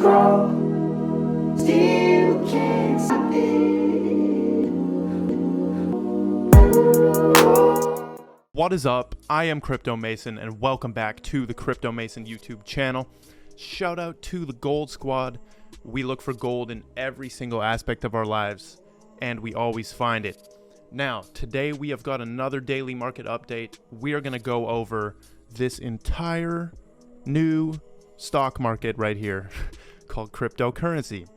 grow, still can't stop it. What is up? I am Crypto Mason and welcome back to the Crypto Mason YouTube channel. Shout out to the Gold Squad. We look for gold in every single aspect of our lives and we always find it. Now, today we have got another daily market update. We are going to go over this entire new stock market right here called cryptocurrency.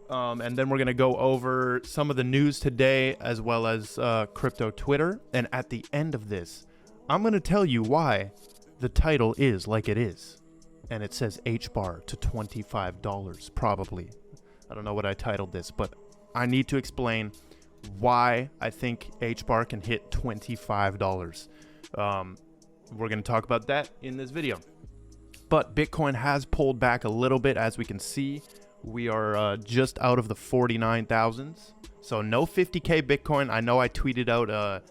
And then we're going to go over some of the news today as well as crypto Twitter. And at the end of this, I'm going to tell you why the title is like it is. And it says Hbar to $25 probably. I don't know what I titled this, but I need to explain why I think Hbar can hit $25. We're going to talk about that in this video. But Bitcoin has pulled back a little bit, as we can see. We are just out of the 49,000s. So no 50k Bitcoin. I know I tweeted out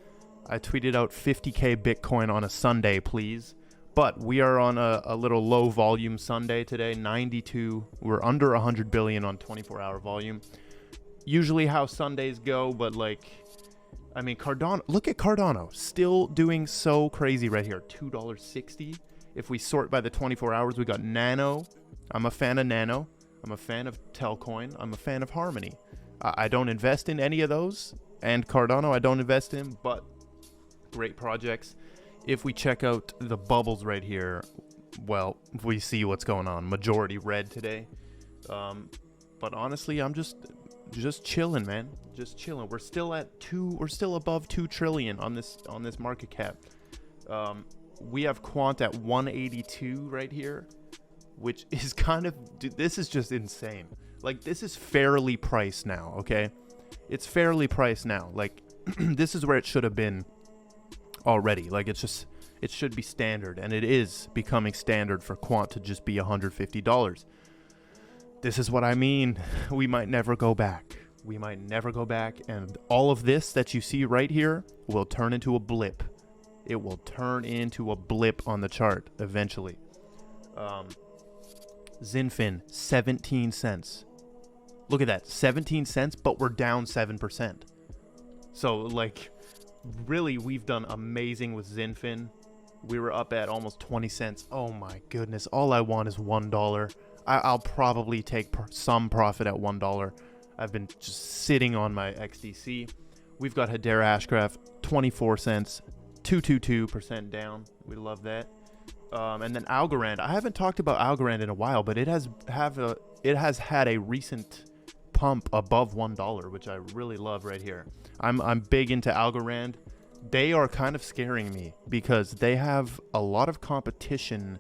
50k Bitcoin on a Sunday, please. But we are on a little low volume Sunday today, 92. We're under 100 billion on 24-hour volume. Usually how Sundays go, but like, I mean, Cardano, look at Cardano, still doing so crazy right here, $2.60. If we sort by the 24 hours, we got Nano. I'm a fan of Nano. I'm a fan of Telcoin. I'm a fan of Harmony. I don't invest in any of those, and Cardano I don't invest in, but great projects. If we check out the bubbles right here, well, we see what's going on. Majority red today. But honestly, I'm just chilling, man. Just chilling. We're still above 2 trillion on this market cap. We have Quant at 182 right here, which is kind of, dude, this is just insane. Like, this is fairly priced now, okay? It's fairly priced now. Like, this is where it should have been already. Like, it should be standard, and it is becoming standard for Quant to just be $150. This is what I mean. We might never go back. We might never go back, and all of this that you see right here will turn into a blip. It will turn into a blip on the chart eventually. Zinfin, 17 cents. Look at that, 17 cents, but we're down 7%. So, like, really, we've done amazing with Zinfin. We were up at almost 20 cents. Oh my goodness, all I want is $1. I'll probably take some profit at $1. I've been just sitting on my XDC. We've got Hedera Hashgraph, 24 cents, 222% down. We love that. And then Algorand. I haven't talked about Algorand in a while, but it has had a recent pump above $1, which I really love right here. I'm big into Algorand. They are kind of scaring me because they have a lot of competition.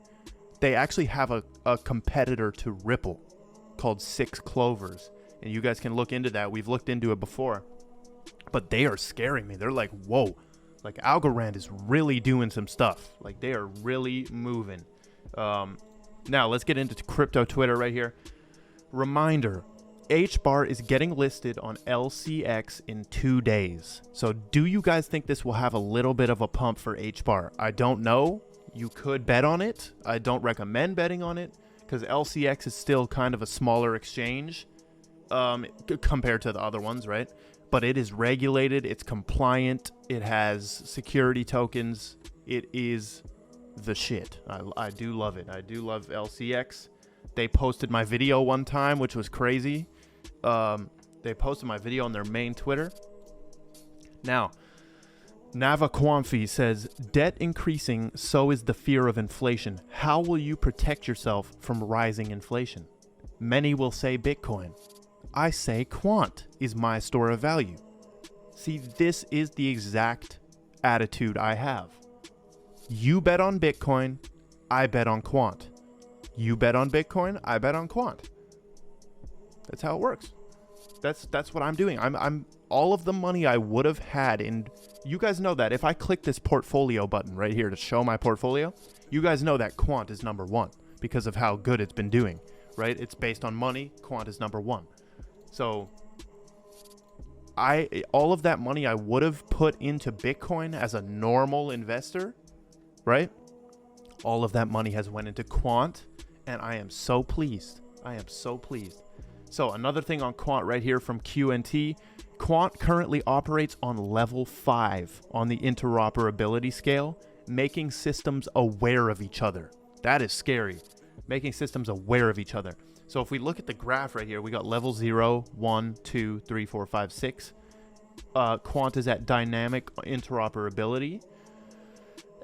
They actually have a competitor to Ripple called 6 Clovers. And you guys can look into that. We've looked into it before. But they are scaring me. They're like, whoa. Like, Algorand is really doing some stuff. Like, they are really moving. Now, let's get into crypto Twitter right here. Reminder, Hbar is getting listed on LCX in 2 days. So do you guys think this will have a little bit of a pump for Hbar? I don't know. You could bet on it. I don't recommend betting on it because LCX is still kind of a smaller exchange compared to the other ones, right? But it is regulated. It's compliant. It has security tokens. It is the shit. I do love it. I do love LCX. They posted my video one time, which was crazy. They posted my video on their main Twitter. Now, Nava Kwamfi says, debt increasing, so is the fear of inflation. How will you protect yourself from rising inflation? Many will say Bitcoin. I say Quant is my store of value. See, this is the exact attitude I have. You bet on Bitcoin, I bet on Quant. You bet on Bitcoin, I bet on Quant. That's how it works. That's what I'm doing. I'm all of the money I would have had in, you guys know that if I click this portfolio button right here to show my portfolio, you guys know that Quant is number 1 because of how good it's been doing, right? It's based on money. Quant is number 1. So all of that money I would have put into Bitcoin as a normal investor, right? All of that money has went into Quant, and I am so pleased. I am so pleased. So another thing on Quant right here from QNT. Quant currently operates on level 5 on the interoperability scale, making systems aware of each other. That is scary. Making systems aware of each other. So if we look at the graph right here, we got level 0, 1, 2, 3, 4, 5, 6. Quant is at dynamic interoperability.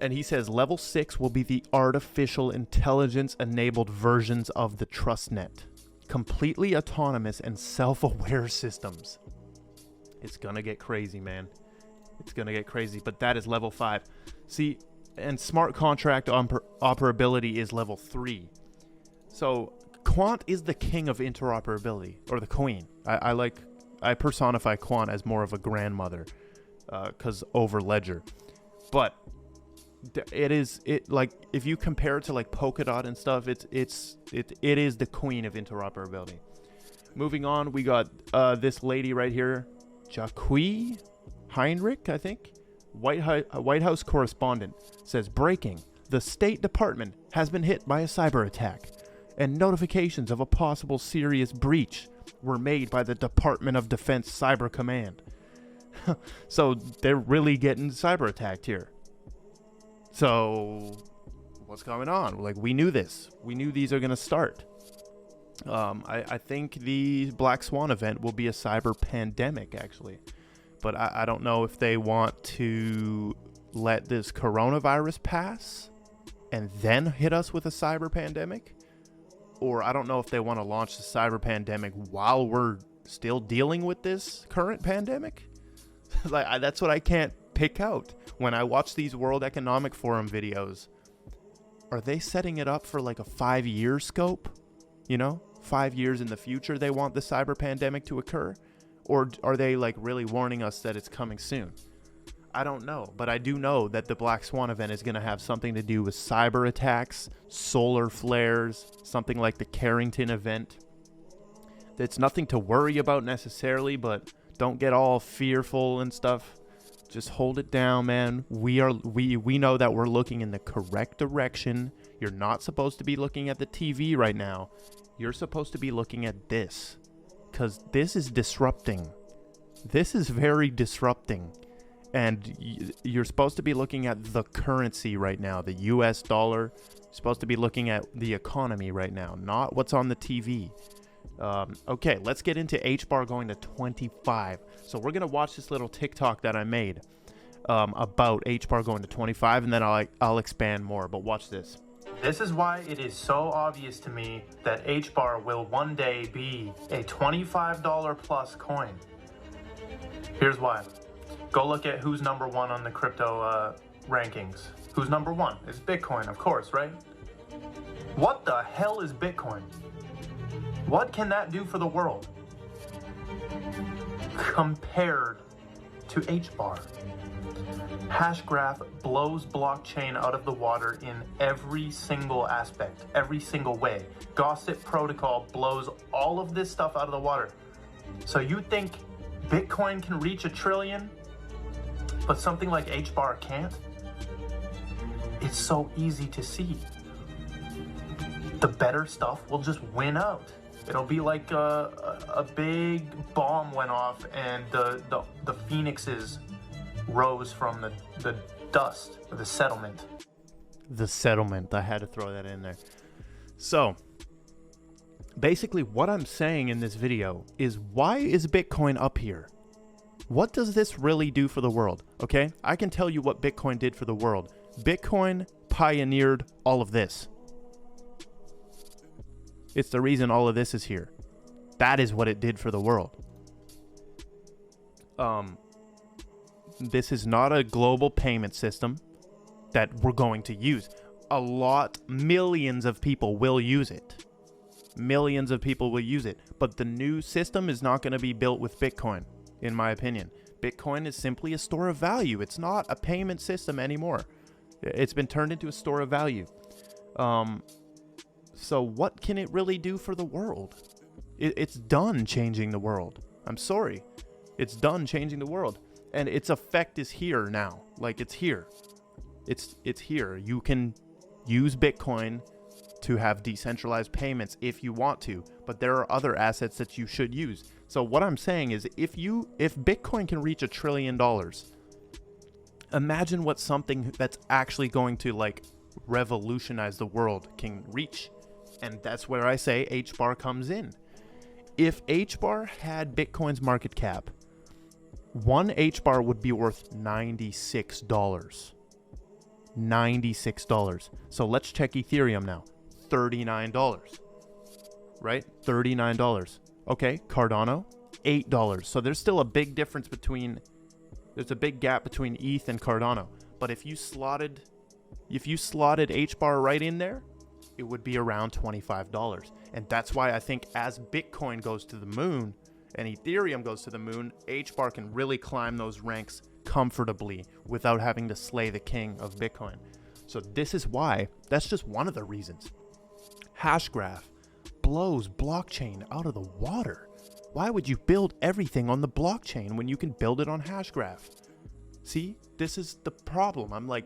And he says level 6 will be the artificial intelligence-enabled versions of the trust net. Completely autonomous and self-aware systems. It's gonna get crazy, man. It's gonna get crazy, but that is level 5. See, and smart contract operability is level 3. So Quant is the king of interoperability, or the queen. I personify Quant as more of a grandmother, because over Ledger. But it like, if you compare it to like Polkadot and stuff, it is the queen of interoperability. Moving on, we got this lady right here, Jacqui Heinrich, I think, White House correspondent, says, breaking: the State Department has been hit by a cyber attack, and notifications of a possible serious breach were made by the Department of Defense Cyber Command. So they're really getting cyber attacked here. So what's going on? Like, we knew this. We knew these are going to start. I think the Black Swan event will be a cyber pandemic, actually. But I don't know if they want to let this coronavirus pass and then hit us with a cyber pandemic. Or I don't know if they want to launch the cyber pandemic while we're still dealing with this current pandemic. That's what I can't pick out when I watch these World Economic Forum videos. Are they setting it up for like a 5-year scope? 5 years in the future they want the cyber pandemic to occur? Or are they like really warning us that it's coming soon? I don't know, but I do know that the Black Swan event is going to have something to do with cyber attacks, solar flares, something like the Carrington event. It's nothing to worry about necessarily, but don't get all fearful and stuff. Just hold it down, man. We know that we're looking in the correct direction. You're not supposed to be looking at the TV right now. You're supposed to be looking at this, because this is disrupting. This is very disrupting. And you're supposed to be looking at the currency right now, the US dollar. You're supposed to be looking at the economy right now, not what's on the TV. Okay, let's get into Hbar going to 25. So we're going to watch this little TikTok that I made about Hbar going to 25, and then I'll expand more, but watch this. This is why it is so obvious to me that Hbar will one day be a $25 plus coin. Here's why. Go look at who's number 1 on the crypto rankings. Who's number 1? It's Bitcoin, of course, right? What the hell is Bitcoin? What can that do for the world compared to Hbar? Hashgraph blows blockchain out of the water in every single aspect, every single way. Gossip Protocol blows all of this stuff out of the water. So you think Bitcoin can reach $1 trillion, but something like Hbar can't? It's so easy to see. The better stuff will just win out. It'll be like a big bomb went off and the phoenixes rose from the dust, or the settlement. The settlement. I had to throw that in there. So, basically what I'm saying in this video is, why is Bitcoin up here? What does this really do for the world? Okay, I can tell you what Bitcoin did for the world. Bitcoin pioneered all of this. It's the reason all of this is here. That is what it did for the world. This is not a global payment system that we're going to use. Millions of people will use it. Millions of people will use it. But the new system is not going to be built with Bitcoin, in my opinion. Bitcoin is simply a store of value. It's not a payment system anymore. It's been turned into a store of value. So what can it really do for the world? It's done changing the world. I'm sorry. It's done changing the world. And its effect is here now. Like, it's here. It's here. You can use Bitcoin to have decentralized payments if you want to, but there are other assets that you should use. So what I'm saying is if Bitcoin can reach $1 trillion, imagine what something that's actually going to like revolutionize the world can reach. And that's where I say Hbar comes in. If Hbar had Bitcoin's market cap, one Hbar would be worth $96. $96. So let's check Ethereum now. $39. Right? $39. Okay, Cardano, $8. So there's still a big difference between, there's a big gap between ETH and Cardano. But if you slotted Hbar right in there, it would be around $25. And that's why I think as Bitcoin goes to the moon and Ethereum goes to the moon, Hbar can really climb those ranks comfortably without having to slay the king of Bitcoin. So this is why, that's just one of the reasons. Hashgraph blows blockchain out of the water. Why would you build everything on the blockchain when you can build it on Hashgraph? See, this is the problem. I'm like,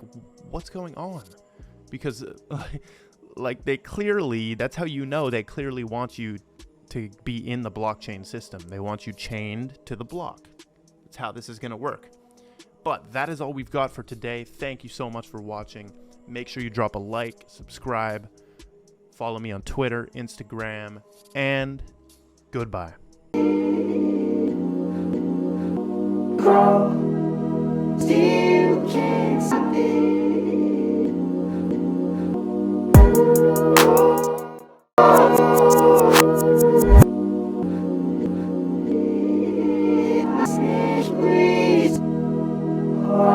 what's going on? Because like they clearly, that's how you know they clearly want you to be in the blockchain system. They want you chained to the block. That's how this is going to work. But that is all we've got for today. Thank you so much for watching. Make sure you drop a like, subscribe, follow me on Twitter, Instagram, and goodbye. Crawl, steal.